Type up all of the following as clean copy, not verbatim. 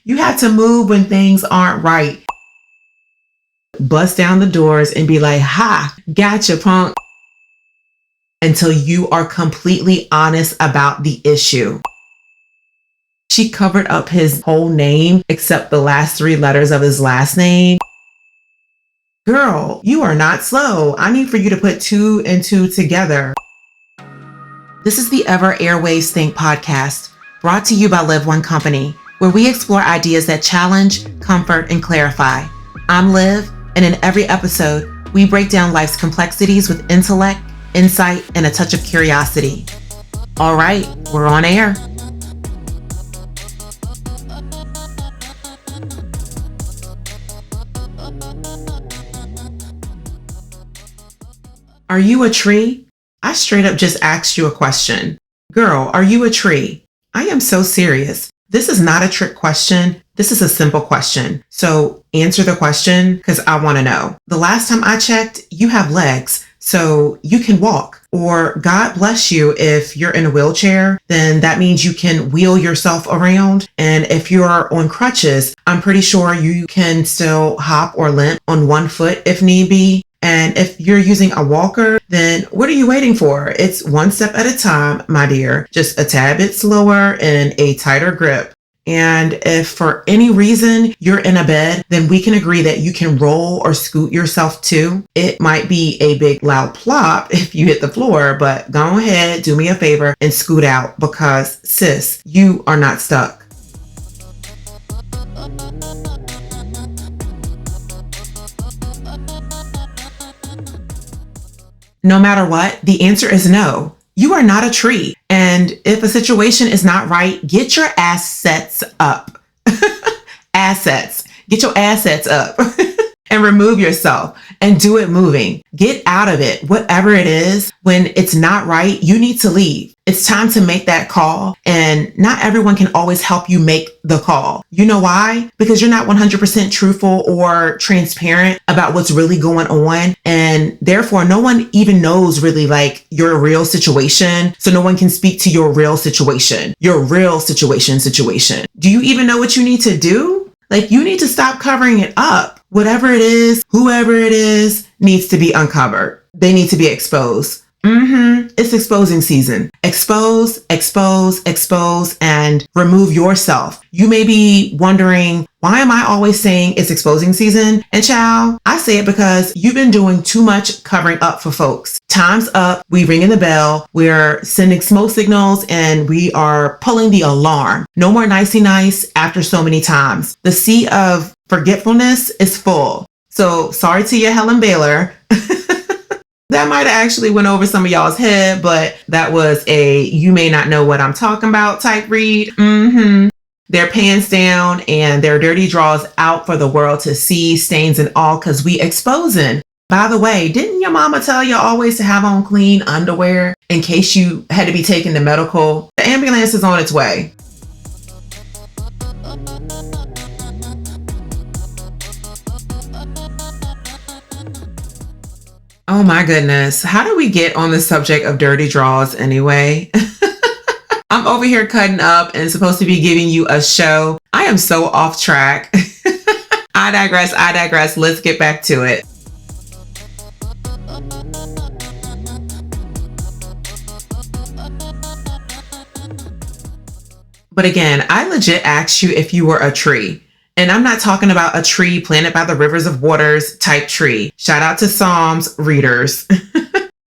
You have to move when things aren't right. Bust down the doors and be like, ha, gotcha, punk. Until you are completely honest about the issue. She covered up his whole name except the last 3 letters of his last name. Girl, you are not slow. I need for you to put 2 and 2 together. This is the Ever Airwaves Think podcast, brought to you by Live One Company, where we explore ideas that challenge, comfort, and clarify. I'm Liv, and in every episode, we break down life's complexities with intellect, insight, and a touch of curiosity. All right, we're on air. Are you a tree? I straight up just asked you a question. Girl, are you a tree? I am so serious. This is not a trick question. This is a simple question. So answer the question because I want to know. The last time I checked, you have legs, so you can walk. Or God bless you, if you're in a wheelchair, then that means you can wheel yourself around. And if you're on crutches, I'm pretty sure you can still hop or limp on one foot if need be. And if you're using a walker, then what are you waiting for? It's one step at a time, my dear, just a tad bit slower and a tighter grip. And if for any reason you're in a bed, then we can agree that you can roll or scoot yourself too. It might be a big loud plop if you hit the floor, but go ahead, do me a favor and scoot out because sis, you are not stuck. No matter what, the answer is no. You are not a tree. And if a situation is not right, get your assets up. Assets. Get your assets up and remove yourself and do it moving. Get out of it. Whatever it is, when it's not right, you need to leave. It's time to make that call. And not everyone can always help you make the call. You know why? Because you're not 100% truthful or transparent about what's really going on. And therefore, no one even knows really like your real situation. So no one can speak to your real situation, situation. Do you even know what you need to do? Like you need to stop covering it up. Whatever it is, whoever it is needs to be uncovered. They need to be exposed. It's exposing season. Expose, and remove yourself. You may be wondering, why am I always saying it's exposing season? And child, I say it because you've been doing too much covering up for folks. Time's up. We ringing the bell. We're sending smoke signals and we are pulling the alarm. No more nicey nice after so many times. The sea of forgetfulness is full. So sorry to your Helen Baylor. That might have actually went over some of y'all's head, but that was a you may not know what I'm talking about type read. Their pants down and their dirty drawers out for the world to see, stains and all, because we exposing. By the way, didn't your mama tell you always to have on clean underwear in case you had to be taken to medical? The ambulance is on its way. Oh my goodness. How do we get on the subject of dirty drawers anyway? I'm over here cutting up and supposed to be giving you a show. I am so off track. I digress. Let's get back to it. But again, I legit asked you if you were a tree. And I'm not talking about a tree planted by the rivers of waters type tree. Shout out to Psalms readers.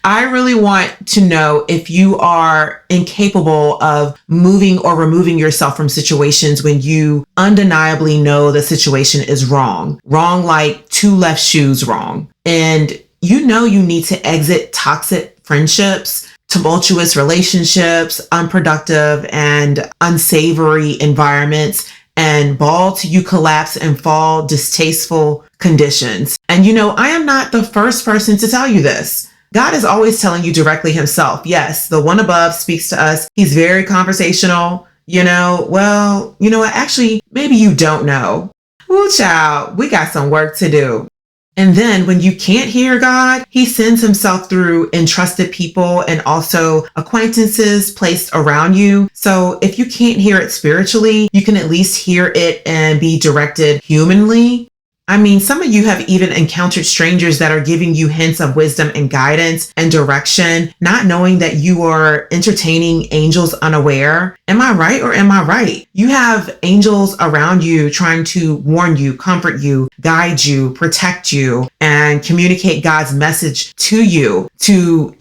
I really want to know if you are incapable of moving or removing yourself from situations when you undeniably know the situation is wrong. Wrong like 2 left shoes wrong. And you know you need to exit toxic friendships, tumultuous relationships, unproductive and unsavory environments, and ball till you collapse and fall distasteful conditions. And you know, I am not the first person to tell you this. God is always telling you directly himself. Yes, the one above speaks to us. He's very conversational. You know, well, you know what? Actually, maybe you don't know. Woo, child, we got some work to do. And then when you can't hear God, he sends himself through entrusted people and also acquaintances placed around you. So if you can't hear it spiritually, you can at least hear it and be directed humanly. I mean, some of you have even encountered strangers that are giving you hints of wisdom and guidance and direction, not knowing that you are entertaining angels unaware. Am I right or am I right? You have angels around you trying to warn you, comfort you, guide you, protect you, and communicate God's message to you to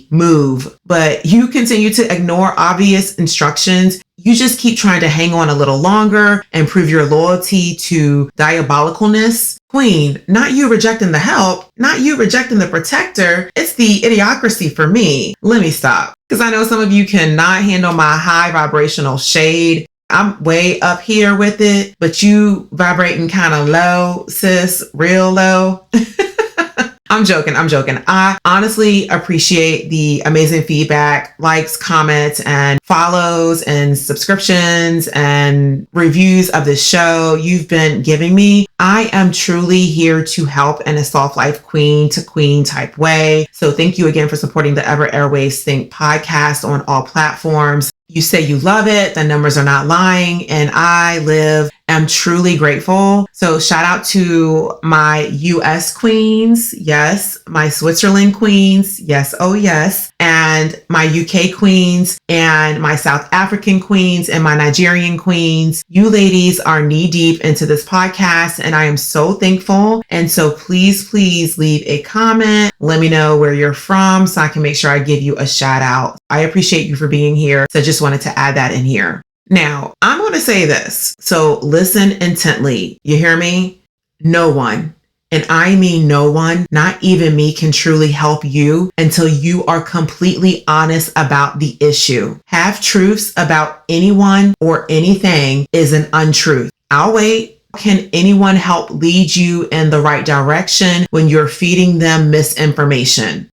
move. But you continue to ignore obvious instructions. You just keep trying to hang on a little longer and prove your loyalty to diabolicalness. Queen, not you rejecting the help, not you rejecting the protector. It's the idiocracy for me. Let me stop. Because I know some of you cannot handle my high vibrational shade. I'm way up here with it, but you vibrating kind of low, sis, real low. I'm joking. I honestly appreciate the amazing feedback, likes, comments, and follows and subscriptions and reviews of this show you've been giving me. I am truly here to help in a soft life queen to queen type way. So thank you again for supporting the Ever Airwaves Think podcast on all platforms. You say you love it. The numbers are not lying. And am truly grateful. So shout out to my US queens. Yes. My Switzerland queens. Yes. Oh yes. And my UK queens and my South African queens and my Nigerian queens. You ladies are knee deep into this podcast and I am so thankful. And so please leave a comment. Let me know where you're from so I can make sure I give you a shout out. I appreciate you for being here. So I just wanted to add that in here. Now, I'm going to say this, so listen intently. You hear me? No one, and I mean no one, not even me, can truly help you until you are completely honest about the issue. Half-truths about anyone or anything is an untruth. I'll wait. Can anyone help lead you in the right direction when you're feeding them misinformation?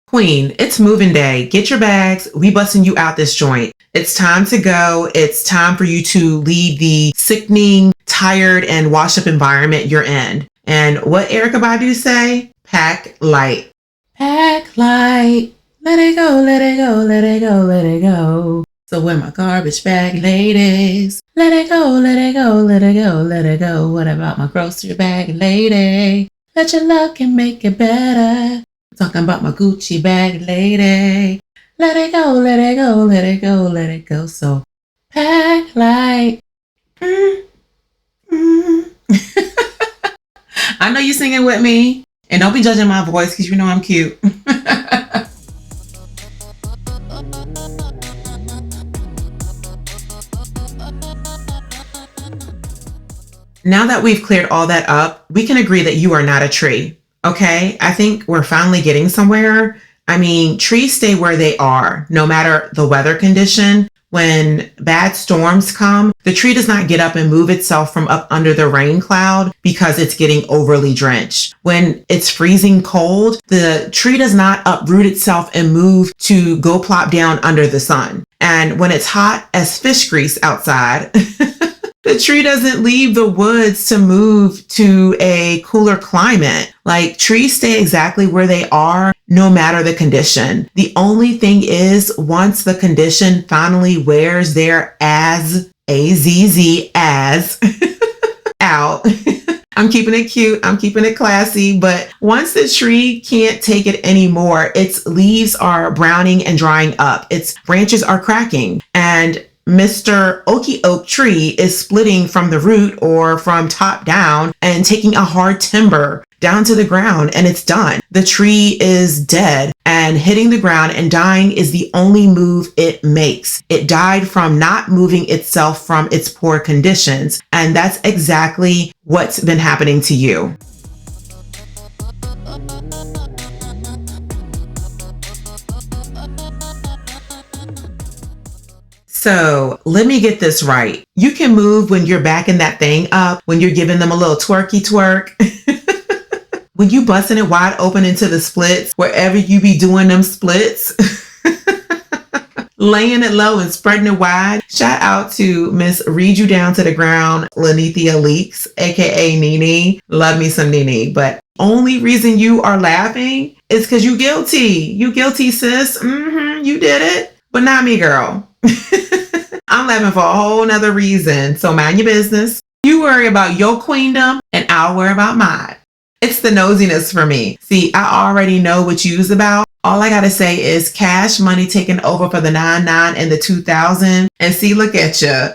Queen, it's moving day. Get your bags. We busting you out this joint. It's time to go. It's time for you to leave the sickening, tired, and washed up environment you're in. And what Erykah Badu say? Pack light. Pack light. Let it go, let it go, let it go, let it go. So where my garbage bag ladies? Let it go, let it go, let it go, let it go. What about my grocery bag lady? Let your luck and make it better. Talking about my Gucci bag lady. Let it go, let it go, let it go, let it go. So pack light. I know you're singing with me. And don't be judging my voice because you know I'm cute. Now that we've cleared all that up, we can agree that you are not a tree. Okay, I think we're finally getting somewhere. I mean, trees stay where they are, no matter the weather condition. When bad storms come, the tree does not get up and move itself from up under the rain cloud because it's getting overly drenched. When it's freezing cold, the tree does not uproot itself and move to go plop down under the sun. And when it's hot as fish grease outside, the tree doesn't leave the woods to move to a cooler climate. Like, trees stay exactly where they are, no matter the condition. The only thing is, once the condition finally wears their as out, I'm keeping it cute, I'm keeping it classy, but once the tree can't take it anymore, its leaves are browning and drying up, its branches are cracking, and Mr. Oaky Oak tree is splitting from the root or from top down and taking a hard timber down to the ground, and it's done. The tree is dead, and hitting the ground and dying is the only move it makes. It died from not moving itself from its poor conditions, and that's exactly what's been happening to you. So let me get this right. You can move when you're backing that thing up, when you're giving them a little twerky twerk. When you busting it wide open into the splits, wherever you be doing them splits. laying it low and spreading it wide. Shout out to Miss Read You Down to the Ground, Lanithia Leaks, aka Nene. Love me some Nene, but only reason you are laughing is because you guilty. You guilty, sis. You did it, but not me, girl. I'm laughing for a whole nother reason. So mind your business. You worry about your queendom and I'll worry about mine. It's the nosiness for me. See, I already know what you's about. All I gotta say is Cash Money taking over for the 99 and the 2000. And see, look at you.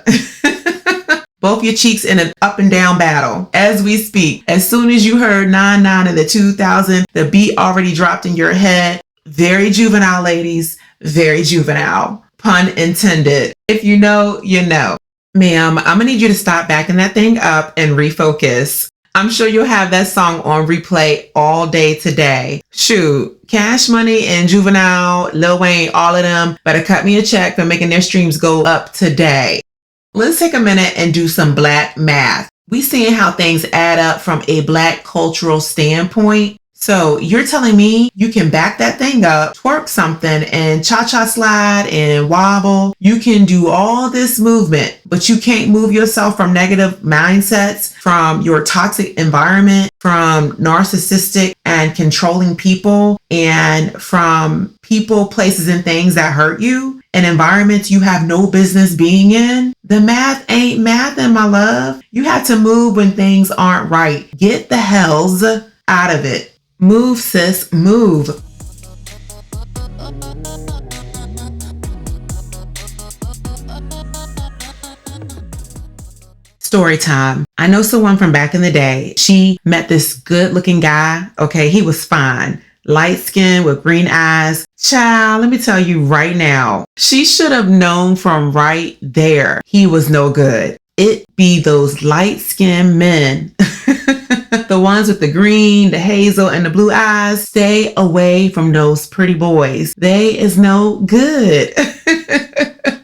Both your cheeks in an up and down battle as we speak. As soon as you heard 99 and the 2000, the beat already dropped in your head. Very juvenile, ladies. Very juvenile. Pun intended. If you know, you know. Ma'am, I'm gonna need you to stop backing that thing up and refocus. I'm sure you'll have that song on replay all day today. Shoot, Cash Money and Juvenile, Lil Wayne, all of them better cut me a check for making their streams go up today. Let's take a minute and do some Black math. We seeing how things add up from a Black cultural standpoint. So you're telling me you can back that thing up, twerk something and cha-cha slide and wobble. You can do all this movement, but you can't move yourself from negative mindsets, from your toxic environment, from narcissistic and controlling people, and from people, places, and things that hurt you, and environments you have no business being in. The math ain't mathin', my love. You have to move when things aren't right. Get the hells out of it. Move, sis, move. Story time. I know someone from back in the day. She met this good looking guy. Okay, he was fine. Light skin with green eyes. Child, let me tell you right now, she should have known from right there he was no good. It be those light skinned men. The ones with the green, the hazel, and the blue eyes. Stay away from those pretty boys. They is no good.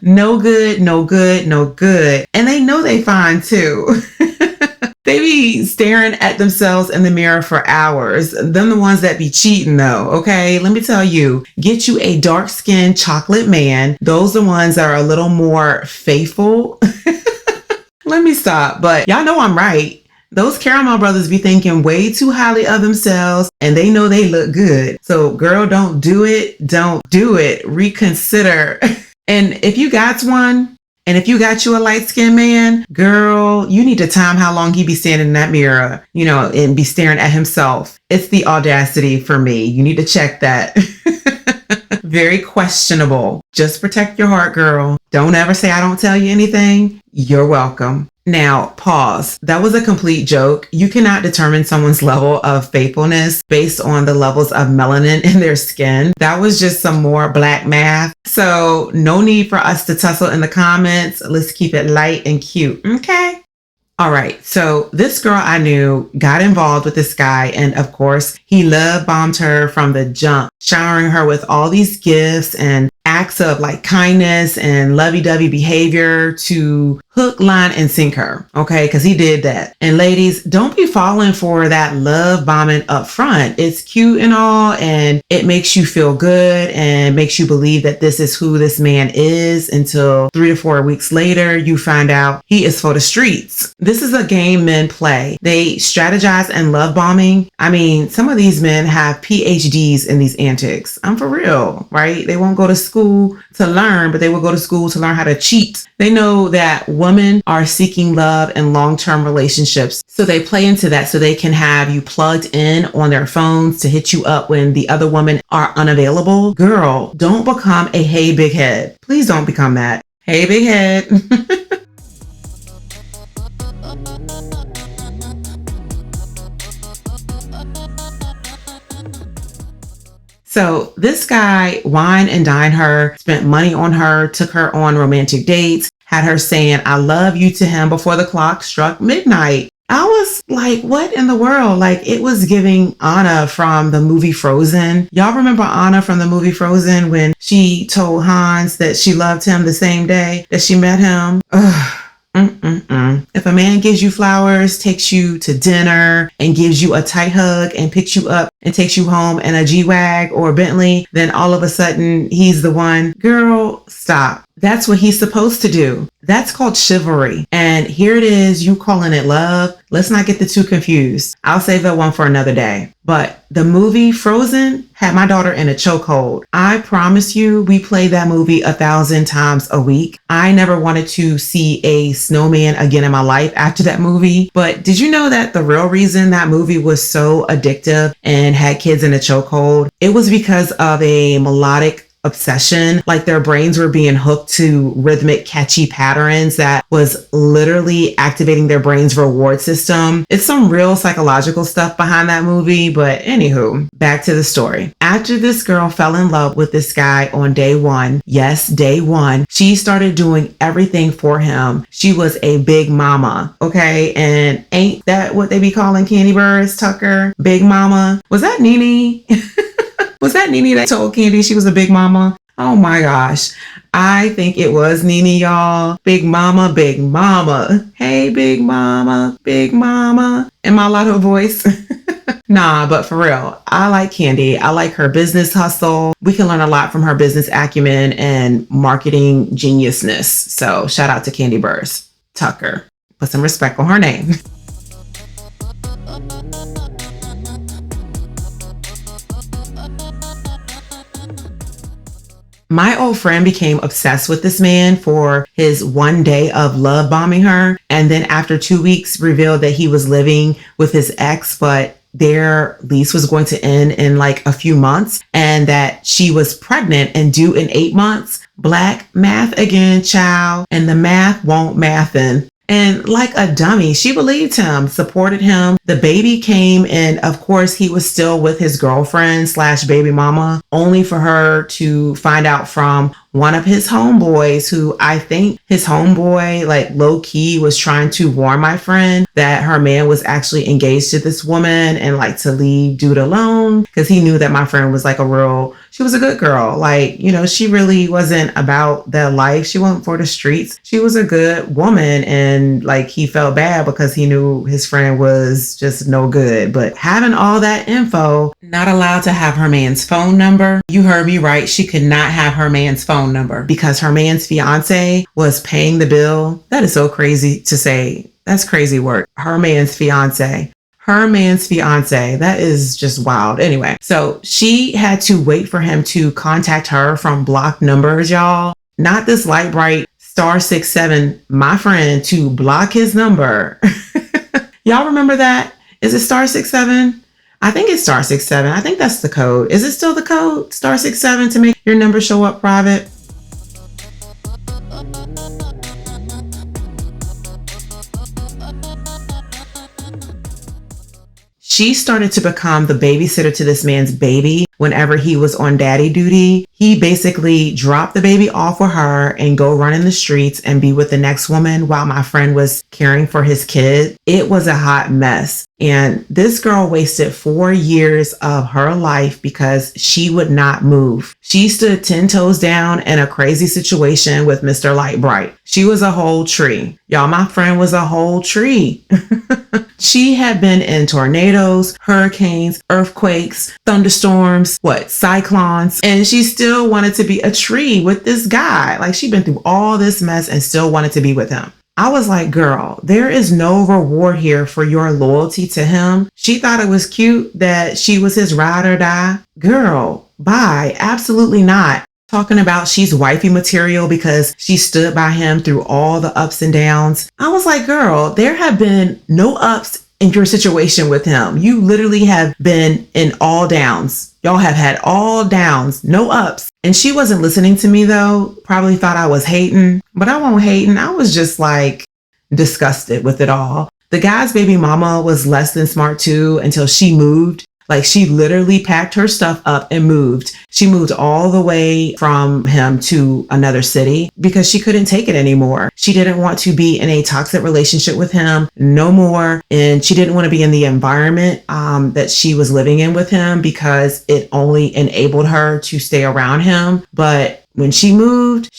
No good, no good, no good. And they know they fine too. They be staring at themselves in the mirror for hours. Them the ones that be cheating though, okay? Let me tell you, get you a dark-skinned chocolate man. Those are the ones that are a little more faithful. Let me stop, but y'all know I'm right. Those caramel brothers be thinking way too highly of themselves and they know they look good. So girl, don't do it. Don't do it. Reconsider. And if you got one, and if you got you a light-skinned man, girl, you need to time how long he be standing in that mirror, you know, and be staring at himself. It's the audacity for me. You need to check that. Very questionable. Just protect your heart, girl. Don't ever say I don't tell you anything. You're welcome. Now, pause. That was a complete joke. You cannot determine someone's level of faithfulness based on the levels of melanin in their skin. That was just some more Black math. So no need for us to tussle in the comments. Let's keep it light and cute. Okay. All right. So this girl I knew got involved with this guy. And of course, he love bombed her from the jump, showering her with all these gifts and acts of like kindness and lovey-dovey behavior to hook, line, and sinker. Okay, because he did that. And ladies, don't be falling for that love bombing up front. It's cute and all, and it makes you feel good and makes you believe that this is who this man is until 3 to 4 weeks later, you find out he is for the streets. This is a game men play. They strategize and love bombing. I mean, some of these men have PhDs in these antics. I'm for real, right? They won't go to school to learn, but they will go to school to learn how to cheat. They know that women are seeking love and long-term relationships. So they play into that so they can have you plugged in on their phones to hit you up when the other women are unavailable. Girl, don't become a hey big head. Please don't become that. Hey big head. So this guy wine and dined her, spent money on her, took her on romantic dates, had her saying, I love you to him before the clock struck midnight. I was like, what in the world? Like, it was giving Anna from the movie Frozen. Y'all remember Anna from the movie Frozen when she told Hans that she loved him the same day that she met him? Ugh. If If a man gives you flowers, takes you to dinner, and gives you a tight hug and picks you up and takes you home in a G-Wag or a Bentley, then all of a sudden he's the one. Girl, stop. That's what he's supposed to do. That's called chivalry. And here it is, you calling it love. Let's not get the two confused. I'll save that one for another day. But the movie Frozen had my daughter in a chokehold. I promise you, we played that movie 1,000 times a week. I never wanted to see a snowman again in my life after that movie. But did you know that the real reason that movie was so addictive and had kids in a chokehold? It was because of a melodic obsession. Like their brains were being hooked to rhythmic, catchy patterns that was literally activating their brain's reward system. It's some real psychological stuff behind that movie, but anywho, back to the story. After this girl fell in love with this guy on day one, yes, day one, she started doing everything for him. She was a big mama, okay? And ain't that what they be calling candy birds, Tucker? Big mama? Was that Nene? Was that Nene that told Candy she was a big mama? Oh my gosh. I think it was Nene, y'all. Big mama, big mama. Hey, big mama, big mama. In my lotto voice. Nah, but for real, I like Candy. I like her business hustle. We can learn a lot from her business acumen and marketing geniusness. So shout out to Candy Burrs. Tucker. Put some respect on her name. My old friend became obsessed with this man for his one day of love bombing her. And then after 2 weeks revealed that he was living with his ex, but their lease was going to end in like a few months and that she was pregnant and due in 8 months. Black math again, child. And the math won't mathin'. And like a dummy, she believed him, supported him. The baby came and of course he was still with his girlfriend / baby mama, only for her to find out from one of his homeboys, who I think his homeboy, like low key, was trying to warn my friend that her man was actually engaged to this woman and like to leave dude alone, because he knew that my friend was like she was a good girl. Like, you know, she really wasn't about that life. She wasn't for the streets. She was a good woman. And like, he felt bad because he knew his friend was just no good. But having all that info, not allowed to have her man's phone number. You heard me right. She could not have her man's phone number because her man's fiance was paying the bill. That is so crazy to say. That's crazy work. Her man's fiance. That is just wild. Anyway, so she had to wait for him to contact her from blocked numbers, y'all. Not this light bright *67, my friend, to block his number. Y'all remember that? Is it *67? I think it's *67. I think that's the code. Is it still the code? *67 to make your number show up private? She started to become the babysitter to this man's baby whenever he was on daddy duty. He basically dropped the baby off with her and go run in the streets and be with the next woman while my friend was caring for his kid. It was a hot mess. And this girl wasted 4 years of her life because she would not move. She stood 10 toes down in a crazy situation with Mr. Light Bright. She was a whole tree. Y'all, my friend was a whole tree. She had been in tornadoes, hurricanes, earthquakes, thunderstorms, cyclones, and she still wanted to be a tree with this guy. Like, she'd been through all this mess and still wanted to be with him. I was like, girl, there is no reward here for your loyalty to him. She thought it was cute that she was his ride or die. Girl, bye. Absolutely not. Talking about she's wifey material because she stood by him through all the ups and downs. I was like, girl, there have been no ups in your situation with him. You literally have been in all downs. Y'all have had all downs, no ups. And she wasn't listening to me though. Probably thought I was hating, but I wasn't hating. I was just like disgusted with it all. The guy's baby mama was less than smart too until she moved. Like, she literally packed her stuff up and moved. She moved all the way from him to another city because she couldn't take it anymore. She didn't want to be in a toxic relationship with him no more. And she didn't want to be in the environment that she was living in with him because it only enabled her to stay around him. But when she moved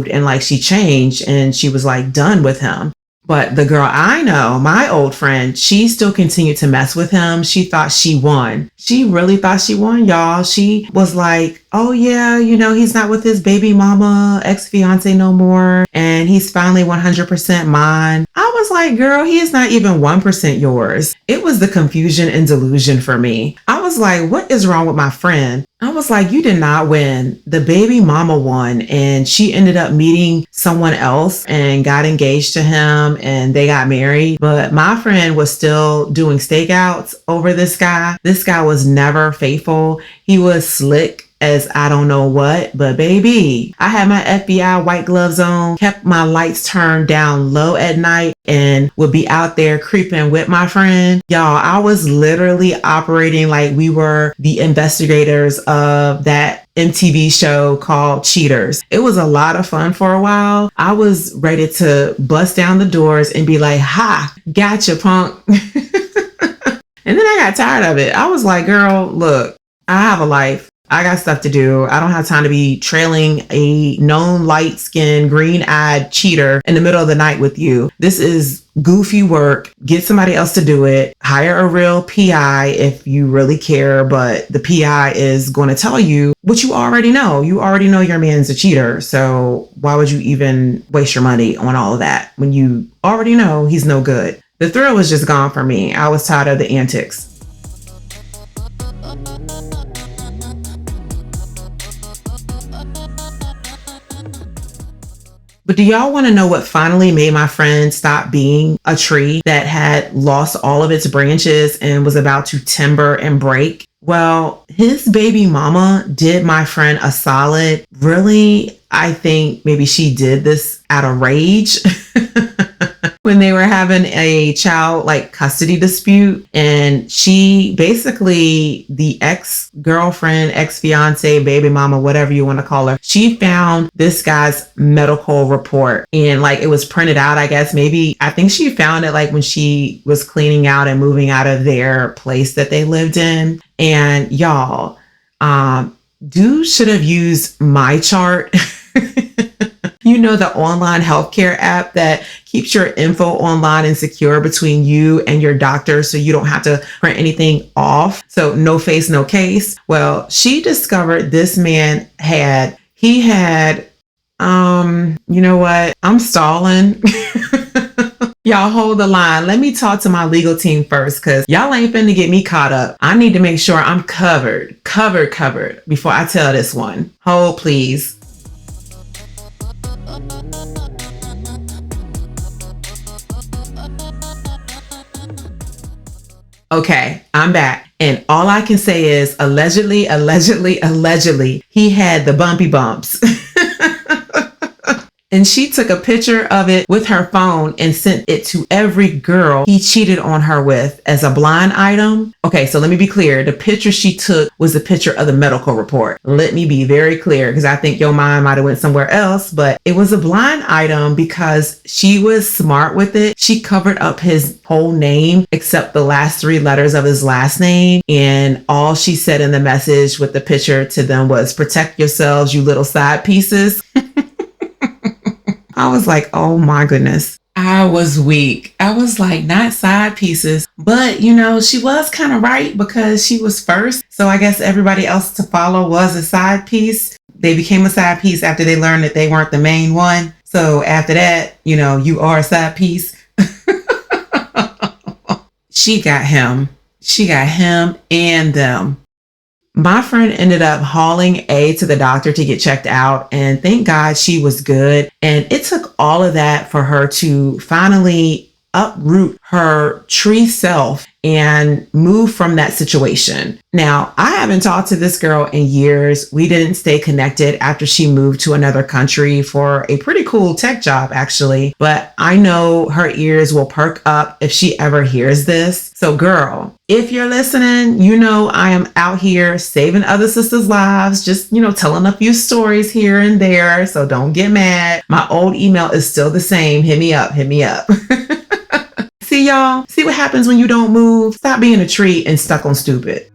and like she changed and she was like done with him. But the girl I know, my old friend, she still continued to mess with him. She thought she won. She really thought she won, y'all. She was like, oh yeah, he's not with his baby mama, ex-fiance no more. And he's finally 100% mine. I was like, girl, he is not even 1% yours. It was the confusion and delusion for me. I was like, what is wrong with my friend? I was like, you did not win. The baby mama won, and she ended up meeting someone else and got engaged to him, and they got married. But my friend was still doing stakeouts over this guy. This guy was never faithful. He was slick as I don't know what, but baby, I had my FBI white gloves on, kept my lights turned down low at night, and would be out there creeping with my friend. Y'all, I was literally operating like we were the investigators of that MTV show called Cheaters. It was a lot of fun for a while. I was ready to bust down the doors and be like, ha, gotcha, punk. And then I got tired of it. I was like, girl, look, I have a life. I got stuff to do. I don't have time to be trailing a known light-skinned, green-eyed cheater in the middle of the night with you. This is goofy work. Get somebody else to do it. Hire a real PI if you really care, but the PI is going to tell you what you already know. You already know your man's a cheater, so why would you even waste your money on all of that when you already know he's no good? The thrill was just gone for me. I was tired of the antics. But do y'all want to know what finally made my friend stop being a tree that had lost all of its branches and was about to timber and break? Well, his baby mama did my friend a solid. Really, I think maybe she did this out of rage. When they were having a child custody dispute, and she basically, the ex-girlfriend, ex-fiance, baby mama, whatever you want to call her, she found this guy's medical report, and it was printed out, I guess. Maybe I think she found it when she was cleaning out and moving out of their place that they lived in. And y'all, dude should have used my chart. The online healthcare app that keeps your info online and secure between you and your doctor, so you don't have to print anything off. So no face, no case. Well, she discovered this man had, you know what? I'm stalling. Y'all hold the line. Let me talk to my legal team first, because y'all ain't finna get me caught up. I need to make sure I'm covered before I tell this one. Hold, please. Okay, I'm back. And all I can say is allegedly, he had the bumpy bumps. And she took a picture of it with her phone and sent it to every girl he cheated on her with as a blind item. Okay, so let me be clear. The picture she took was a picture of the medical report. Let me be very clear, because I think your mind might have went somewhere else, but it was a blind item because she was smart with it. She covered up his whole name except the last 3 letters of his last name. And all she said in the message with the picture to them was, protect yourselves, you little side pieces. I was like, oh my goodness. I was weak. I was like, not side pieces. But, she was kind of right, because she was first. So I guess everybody else to follow was a side piece. They became a side piece after they learned that they weren't the main one. So after that, you are a side piece. She got him. She got him and them. My friend ended up hauling A to the doctor to get checked out, and thank God she was good. And it took all of that for her to finally uproot her tree self and move from that situation. Now, I haven't talked to this girl in years. We didn't stay connected after she moved to another country for a pretty cool tech job, actually. But I know her ears will perk up if she ever hears this. So girl, if you're listening, I am out here saving other sisters' lives, just, telling a few stories here and there. So don't get mad. My old email is still the same. Hit me up. See y'all? See what happens when you don't move? Stop being a tree and stuck on stupid.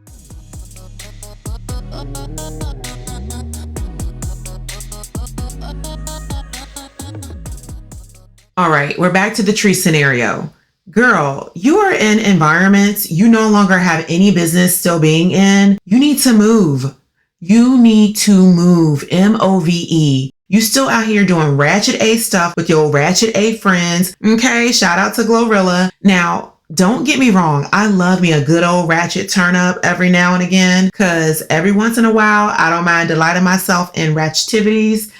All right, we're back to the tree scenario. Girl, you are in environments you no longer have any business still being in. You need to move. You need to move. MOVE. You still out here doing ratchet A stuff with your ratchet A friends. Okay, shout out to Glorilla. Now, don't get me wrong. I love me a good old ratchet turn up every now and again, because every once in a while, I don't mind delighting myself in ratchetivities.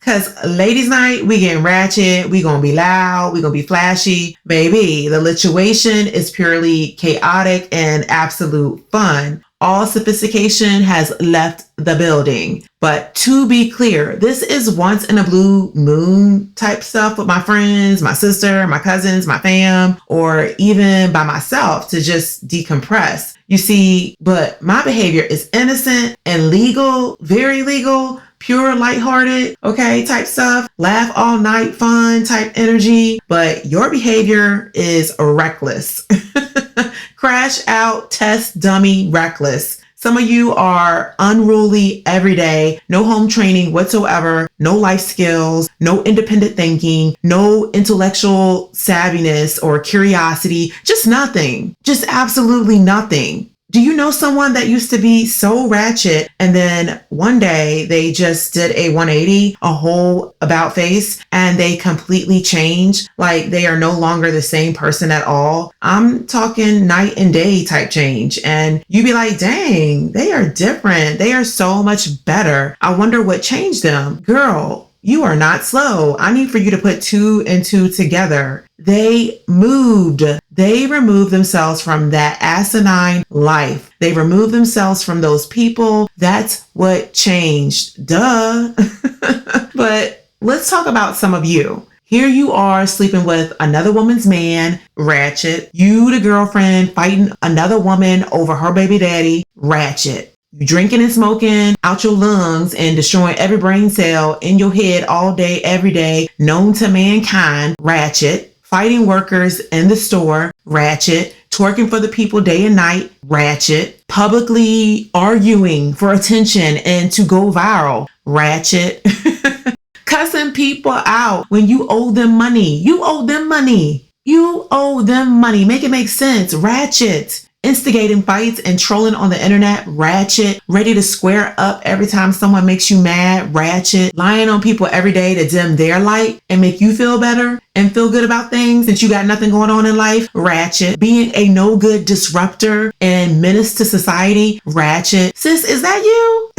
Because ladies night, we getting ratchet, we gonna be loud, we gonna be flashy. Baby, the lituation is purely chaotic and absolute fun. All sophistication has left the building. But to be clear, this is once in a blue moon type stuff with my friends, my sister, my cousins, my fam, or even by myself to just decompress. You see, but my behavior is innocent and legal, very legal, pure lighthearted, okay, type stuff, laugh all night fun type energy, but your behavior is reckless. Crash out, test dummy, reckless. Some of you are unruly every day, no home training whatsoever, no life skills, no independent thinking, no intellectual savviness or curiosity, just nothing, just absolutely nothing. Do you know someone that used to be so ratchet and then one day they just did a 180, a whole about face, and they completely changed? Like they are no longer the same person at all. I'm talking night and day type change. And you be like, dang, they are different. They are so much better. I wonder what changed them. Girl, you are not slow. I need for you to put 2 and 2 together. They moved. They removed themselves from that asinine life. They removed themselves from those people. That's what changed. Duh. But let's talk about some of you. Here you are sleeping with another woman's man, ratchet. You, the girlfriend, fighting another woman over her baby daddy, ratchet. You drinking and smoking out your lungs and destroying every brain cell in your head all day, every day, known to mankind, ratchet. Fighting workers in the store, ratchet. Twerking for the people day and night, ratchet. Publicly arguing for attention and to go viral, ratchet. Cussing people out when you owe them money. You owe them money. You owe them money. Make it make sense, ratchet. Instigating fights and trolling on the internet, ratchet. Ready to square up every time someone makes you mad, ratchet. Lying on people every day to dim their light and make you feel better and feel good about things since you got nothing going on in life, ratchet. Being a no good disruptor and menace to society, ratchet. Sis, is that you?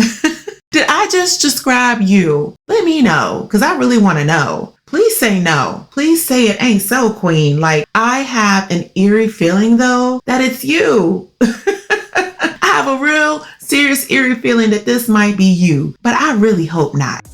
Did I just describe you? Let me know, because I really want to know. Please say no. Please say it ain't so, queen. Like, I have an eerie feeling, though, that it's you. I have a real serious, eerie feeling that this might be you, but I really hope not.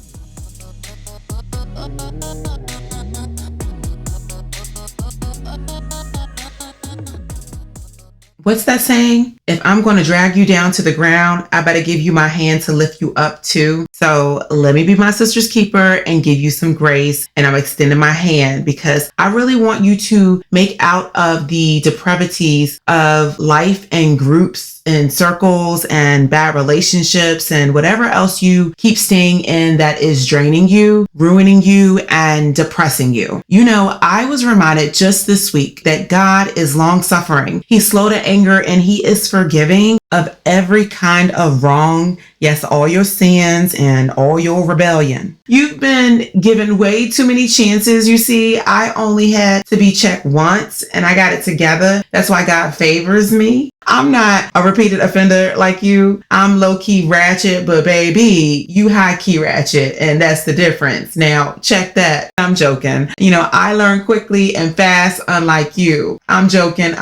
What's that saying? If I'm going to drag you down to the ground, I better give you my hand to lift you up too. So let me be my sister's keeper and give you some grace. And I'm extending my hand because I really want you to make out of the depravities of life and groups and circles and bad relationships and whatever else you keep staying in that is draining you, ruining you, and depressing you. You know, I was reminded just this week that God is long suffering. He's slow to anger and he is forgiving of every kind of wrong. Yes, all your sins and all your rebellion. You've been given way too many chances. You see, I only had to be checked once and I got it together. That's why God favors me. I'm not a repeated offender like you. I'm low-key ratchet, but baby, you high-key ratchet, and that's the difference. Now, check that. I'm joking. You know, I learn quickly and fast, unlike you. I'm joking.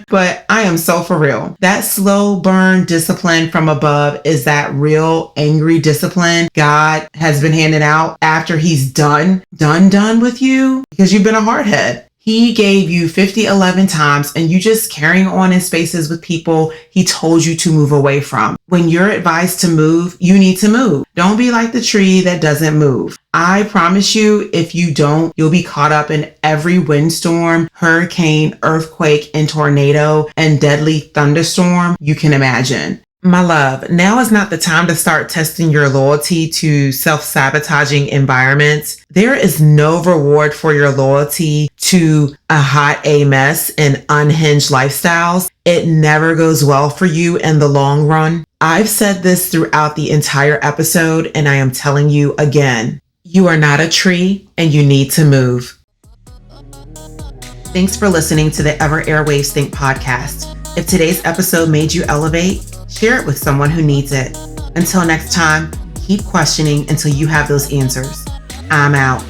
But I am so for real. That slow burn discipline from above is that real angry discipline God has been handing out after he's done with you because you've been a hardhead. He gave you 50-11 times and you just carrying on in spaces with people he told you to move away from. When you're advised to move, you need to move. Don't be like the tree that doesn't move. I promise you, if you don't, you'll be caught up in every windstorm, hurricane, earthquake, and tornado and deadly thunderstorm you can imagine. My love, now is not the time to start testing your loyalty to self-sabotaging environments. There is no reward for your loyalty to a hot A mess and unhinged lifestyles. It never goes well for you in the long run. I've said this throughout the entire episode, and I am telling you again, you are not a tree and you need to move. Thanks for listening to the Ever Airwaves Think podcast. If today's episode made you elevate, share it with someone who needs it. Until next time, keep questioning until you have those answers. I'm out.